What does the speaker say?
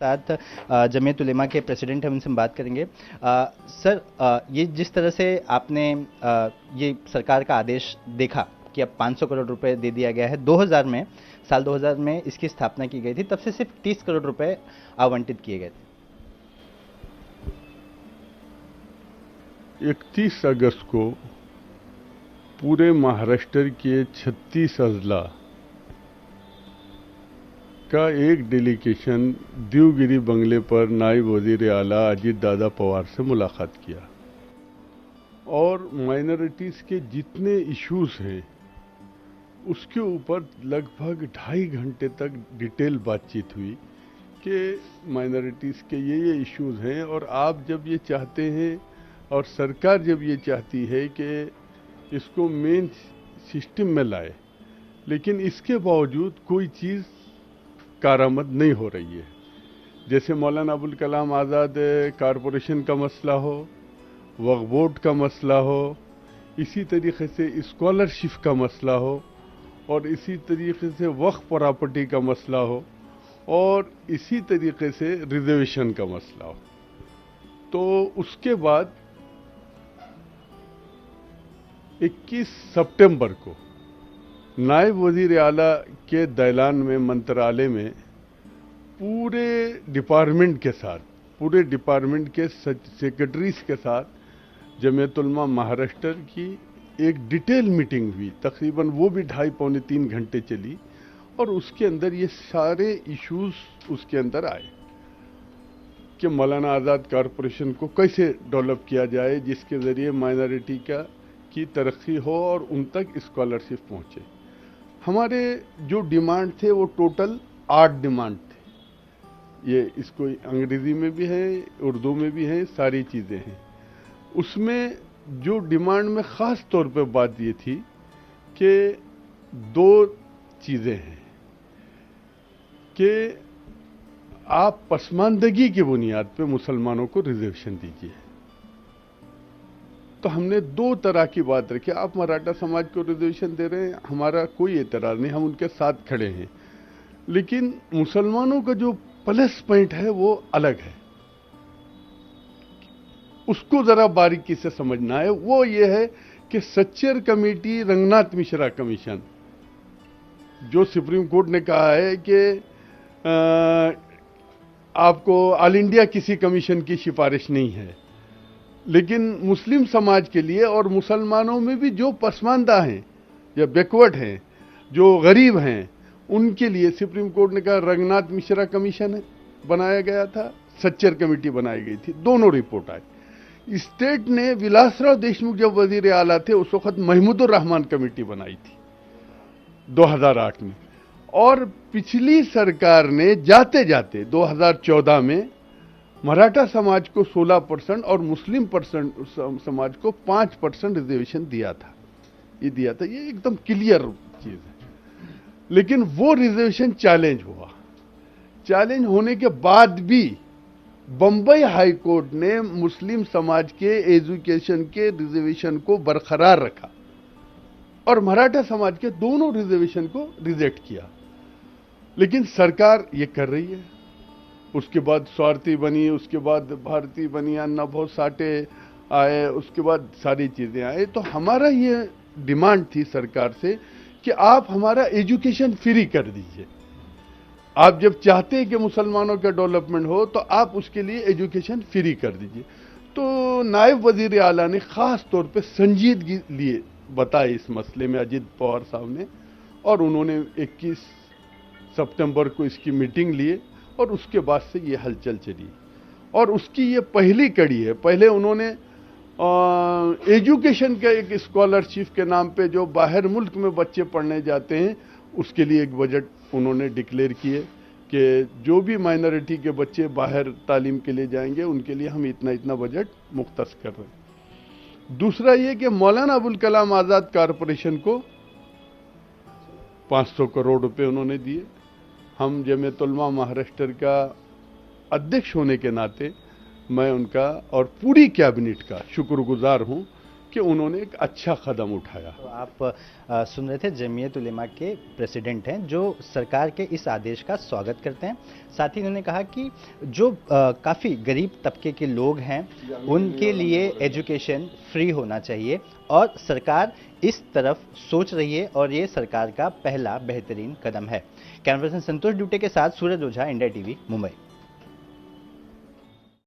मुफ्तात जमीयत उलेमा के प्रेसिडेंट हैं, उनसे हम बात करेंगे। सर, ये जिस तरह से आपने ये सरकार का आदेश देखा कि अब 500 करोड़ रुपए दे दिया गया है, 2000 में, साल 2000 में इसकी स्थापना की गई थी, तब से सिर्फ 30 करोड़ रुपए आवंटित किए गए थे। 31 अगस्त को पूरे महाराष्ट्र के 36 अजला का एक डेलीगेशन देवगिरी बंगले पर नायब वजीर आला अजीत दादा पवार से मुलाकात किया और माइनॉरिटीज के जितने इश्यूज हैं उसके ऊपर लगभग 2.5 घंटे तक डिटेल बातचीत हुई कि माइनॉरिटीज के ये इश्यूज हैं और आप जब ये चाहते हैं और सरकार जब ये चाहती है कि इसको मेन सिस्टम में लाए, लेकिन इसके बावजूद कोई चीज़ कारामद नहीं हो रही है। जैसे मौलाना अबुल कलाम आज़ाद कारपोरेशन का मसला हो, वक्फ बोर्ड का मसला हो, इसी तरीके से स्कॉलरशिप का मसला हो और इसी तरीके से वक्फ प्रॉपर्टी का मसला हो और इसी तरीके से रिजर्वेशन का मसला हो। तो उसके बाद 21 सितंबर को नायब वजीर आला के दैलान में मंत्रालय में पूरे डिपार्टमेंट के साथ, पूरे डिपार्टमेंट के सेक्रेटरीज के साथ जमीयत उलमा महाराष्ट्र की एक डिटेल मीटिंग हुई। तकरीबन वो भी 2.5-3 घंटे चली और उसके अंदर ये सारे इश्यूज उसके अंदर आए कि मौलाना आज़ाद कारपोरेशन को कैसे डेवलप किया जाए जिसके ज़रिए माइनॉरिटी की तरक्की हो और उन तक स्कॉलरशिप पहुँचे। हमारे जो डिमांड थे वो टोटल 8 डिमांड थे। ये इसको अंग्रेजी में भी है, उर्दू में भी है, सारी चीज़ें हैं। उसमें जो डिमांड में ख़ास तौर पे बात ये थी कि 2 चीज़ें हैं कि आप पसमानदगी की बुनियाद पे मुसलमानों को रिजर्वेशन दीजिए। तो हमने 2 तरह की बात रखी। आप मराठा समाज को रिजर्वेशन दे रहे हैं, हमारा कोई एतराज़ नहीं, हम उनके साथ खड़े हैं, लेकिन मुसलमानों का जो प्लस पॉइंट है वो अलग है, उसको जरा बारीकी से समझना है। वो ये है कि सच्चर कमेटी, रंगनाथ मिश्रा कमीशन, जो सुप्रीम कोर्ट ने कहा है कि आपको ऑल इंडिया किसी कमीशन की सिफारिश नहीं है, लेकिन मुस्लिम समाज के लिए और मुसलमानों में भी जो पसमानदा हैं या बैकवर्ड हैं, जो गरीब हैं, उनके लिए सुप्रीम कोर्ट ने कहा रंगनाथ मिश्रा कमीशन बनाया गया था, सच्चर कमेटी बनाई गई थी, दोनों रिपोर्ट आई। स्टेट ने विलासराव देशमुख जब वजीर आला थे उस वक्त महमूदुर रहमान कमेटी बनाई थी 2008 में, और पिछली सरकार ने जाते जाते 2014 में मराठा समाज को 16% और मुस्लिम समाज को 5% रिजर्वेशन दिया था। ये एकदम क्लियर चीज है। लेकिन वो रिजर्वेशन चैलेंज हुआ। चैलेंज होने के बाद भी बंबई हाई कोर्ट ने मुस्लिम समाज के एजुकेशन के रिजर्वेशन को बरकरार रखा और मराठा समाज के दोनों रिजर्वेशन को रिजेक्ट किया। लेकिन सरकार ये कर रही है। उसके बाद स्वार्थी बनी, उसके बाद भारती बनी, अन्ना बहुत साटे आए, उसके बाद सारी चीजें आए। तो हमारा ये डिमांड थी सरकार से कि आप हमारा एजुकेशन फ्री कर दीजिए। आप जब चाहते हैं कि मुसलमानों का डेवलपमेंट हो तो आप उसके लिए एजुकेशन फ्री कर दीजिए। तो नायब वजीर आला ने खास तौर पे संजीदगी लिए बताए इस मसले में अजीत पवार साहब ने, और उन्होंने 21 सितंबर को इसकी मीटिंग लिए और उसके बाद से ये हलचल चली और उसकी ये पहली कड़ी है। पहले उन्होंने एजुकेशन के एक स्कॉलरशिप के नाम पे जो बाहर मुल्क में बच्चे पढ़ने जाते हैं उसके लिए एक बजट उन्होंने डिक्लेयर किए कि जो भी माइनॉरिटी के बच्चे बाहर तालीम के लिए जाएंगे उनके लिए हम इतना इतना बजट मुख्तस कर रहे हैं। दूसरा ये कि मौलाना अबुल कलाम आज़ाद कारपोरेशन को 500 करोड़ रुपए उन्होंने दिए। हम जमीयत उलमा महाराष्ट्र का अध्यक्ष होने के नाते मैं उनका और पूरी कैबिनेट का शुक्रगुजार हूं कि उन्होंने एक अच्छा कदम उठाया। तो आप सुन रहे थे, जमीयत उलेमा के प्रेसिडेंट हैं जो सरकार के इस आदेश का स्वागत करते हैं। साथ ही उन्होंने कहा कि जो काफ़ी गरीब तबके के लोग हैं उनके लिए एजुकेशन फ्री होना चाहिए और सरकार इस तरफ सोच रही है और ये सरकार का पहला बेहतरीन कदम है। कैमरा पर्सन संतोष ड्यूटे के साथ सूरज ओझा, इंडिया टीवी, मुंबई।